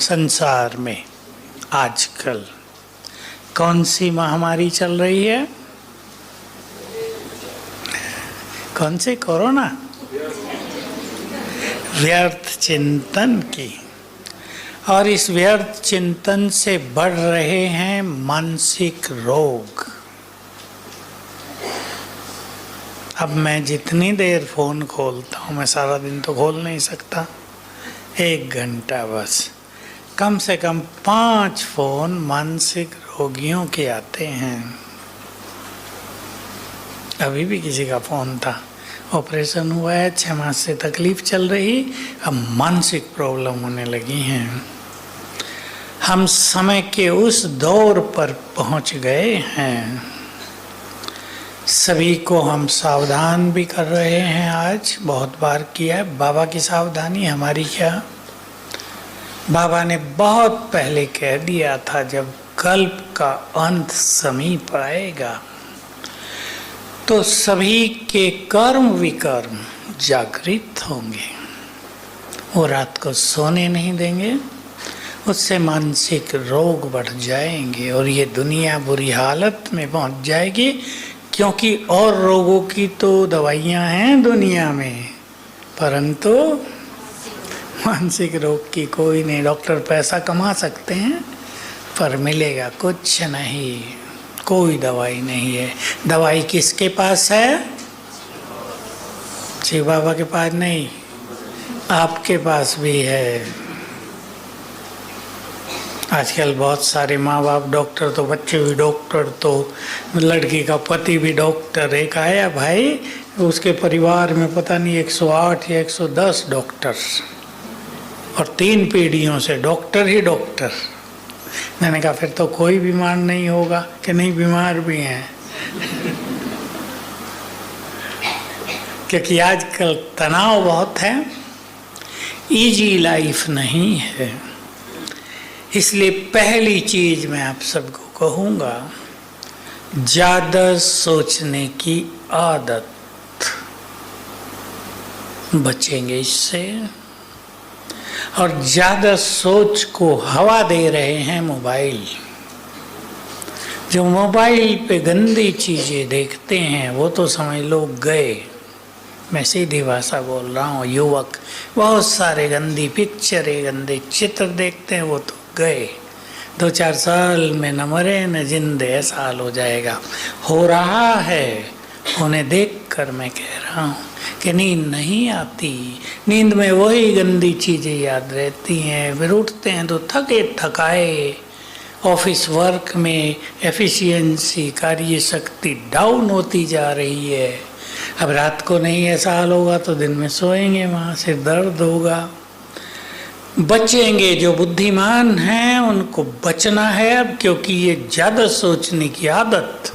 संसार में आजकल कौन सी महामारी चल रही है? कौन सी? कोरोना। व्यर्थ चिंतन की। और इस व्यर्थ चिंतन से बढ़ रहे हैं मानसिक रोग। अब मैं जितनी देर फोन खोलता हूँ, मैं सारा दिन तो खोल नहीं सकता, 1 घंटा बस, कम से कम 5 फोन मानसिक रोगियों के आते हैं। अभी भी किसी का फोन था, ऑपरेशन हुआ है, 6 मास से तकलीफ चल रही, अब मानसिक प्रॉब्लम होने लगी हैं। हम समय के उस दौर पर पहुंच गए हैं। सभी को हम सावधान भी कर रहे हैं। आज बहुत बार किया है। बाबा की सावधानी, हमारी क्या? बाबा ने बहुत पहले कह दिया था, जब कल्प का अंत समीप आएगा तो सभी के कर्म विकर्म जागृत होंगे। वो रात को सोने नहीं देंगे, उससे मानसिक रोग बढ़ जाएंगे और ये दुनिया बुरी हालत में पहुंच जाएगी, क्योंकि और रोगों की तो दवाइयां हैं दुनिया में, परंतु मानसिक रोग की कोई नहीं। डॉक्टर पैसा कमा सकते हैं पर मिलेगा कुछ नहीं, कोई दवाई नहीं है। दवाई किसके पास है? शिव बाबा के पास नहीं, आपके पास भी है। आजकल बहुत सारे माँ बाप डॉक्टर, तो बच्चे भी डॉक्टर, तो लड़की का पति भी डॉक्टर। एक आया भाई, उसके परिवार में पता नहीं 108 या 110 डॉक्टर, और 3 पीढ़ियों से डॉक्टर ही डॉक्टर। मैंने कहा फिर तो कोई बीमार नहीं होगा, कि नहीं बीमार भी हैं। क्योंकि आजकल तनाव बहुत है, इजी लाइफ नहीं है। इसलिए पहली चीज मैं आप सबको कहूँगा, ज़्यादा सोचने की आदत, बचेंगे इससे। और ज़्यादा सोच को हवा दे रहे हैं मोबाइल। जो मोबाइल पे गंदी चीज़ें देखते हैं वो तो समझ लो गए। मैं सीधी भाषा बोल रहा हूँ। युवक बहुत सारे गंदी पिक्चरें, गंदे चित्र देखते हैं, वो तो गए। 2-4 साल में न मरे न जिंदे साल हो जाएगा। हो रहा है, उन्हें देखकर मैं कह रहा हूँ कि नींद नहीं आती। नींद में वही गंदी चीज़ें याद रहती हैं। फिर उठते हैं तो थके थकाए, ऑफिस वर्क में एफिशिएंसी, कार्य शक्ति डाउन होती जा रही है। अब रात को नहीं ऐसा हाल होगा तो दिन में सोएंगे, वहाँ सिर दर्द होगा। बचेंगे। जो बुद्धिमान हैं उनको बचना है अब, क्योंकि ये ज़्यादा सोचने की आदत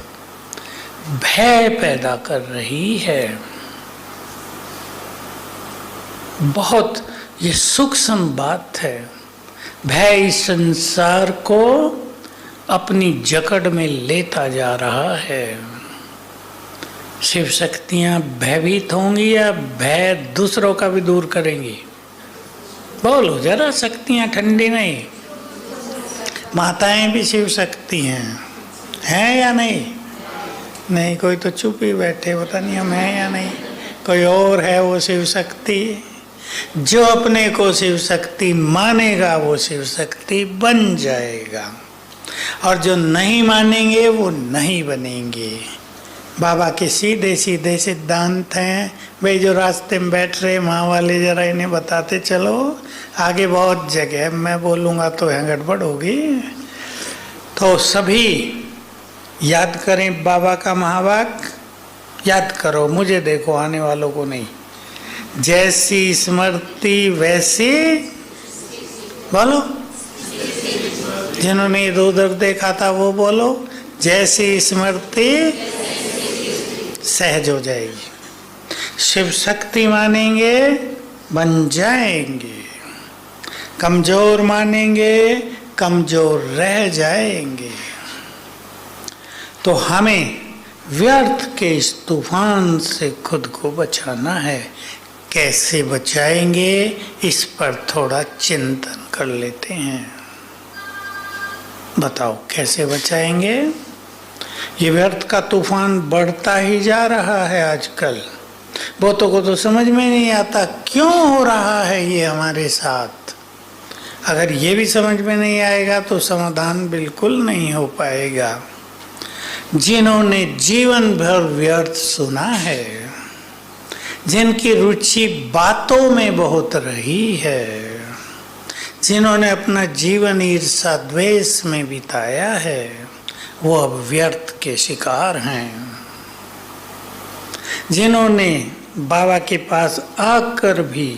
भय पैदा कर रही है। बहुत ये सूक्ष्म बात है। भय इस संसार को अपनी जकड़ में लेता जा रहा है। शिव शक्तियाँ भयभीत होंगी या भय दूसरों का भी दूर करेंगी? बोलो जरा, शक्तियाँ ठंडी नहीं। माताएं भी शिव शक्ति हैं या नहीं? नहीं, कोई तो चुप ही बैठे, पता नहीं हम हैं या नहीं। कोई और है वो शिव शक्ति। जो अपने को शिव शक्ति मानेगा वो शिव शक्ति बन जाएगा, और जो नहीं मानेंगे वो नहीं बनेंगे। बाबा के सीधे सीधे सिद्धांत हैं। भाई जो रास्ते में बैठ रहे माँ वाले, जरा इन्हें बताते चलो, आगे बहुत जगह मैं बोलूँगा तो यहाँ गड़बड़ होगी। तो सभी याद करें बाबा का महावाक्य, याद करो, मुझे देखो, आने वालों को नहीं। जैसी स्मृति वैसी, बोलो, जिन्होंने इधर उधर देखा था वो बोलो, जैसी स्मृति सहज हो जाएगी। शिव शक्ति मानेंगे बन जाएंगे, कमजोर मानेंगे कमजोर रह जाएंगे। तो हमें व्यर्थ के इस तूफान से खुद को बचाना है। कैसे बचाएंगे, इस पर थोड़ा चिंतन कर लेते हैं। बताओ कैसे बचाएंगे? ये व्यर्थ का तूफान बढ़ता ही जा रहा है आजकल। बहुतों को तो समझ में नहीं आता क्यों हो रहा है ये हमारे साथ। अगर ये भी समझ में नहीं आएगा तो समाधान बिल्कुल नहीं हो पाएगा। जिन्होंने जीवन भर व्यर्थ सुना है, जिनकी रुचि बातों में बहुत रही है, जिन्होंने अपना जीवन ईर्ष्या द्वेष में बिताया है, वो अब व्यर्थ के शिकार हैं। जिन्होंने बाबा के पास आकर भी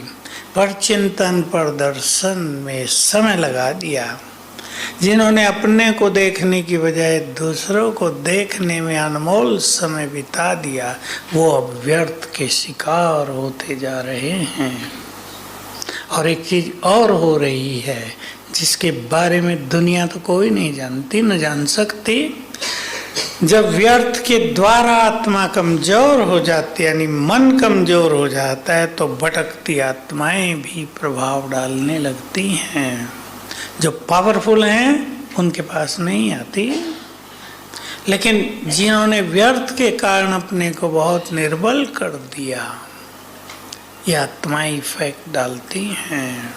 पर चिंतन पर दर्शन में समय लगा दिया, जिन्होंने अपने को देखने की बजाय दूसरों को देखने में अनमोल समय बिता दिया, वो अब व्यर्थ के शिकार होते जा रहे हैं। और एक चीज और हो रही है जिसके बारे में दुनिया तो कोई नहीं जानती, न जान सकती। जब व्यर्थ के द्वारा आत्मा कमजोर हो जाती है, यानी मन कमजोर हो जाता है, तो भटकती आत्माएं भी प्रभाव डालने लगती हैं। जो पावरफुल हैं उनके पास नहीं आती, लेकिन जिन्होंने व्यर्थ के कारण अपने को बहुत निर्बल कर दिया, ये आत्माएं इफेक्ट डालती हैं।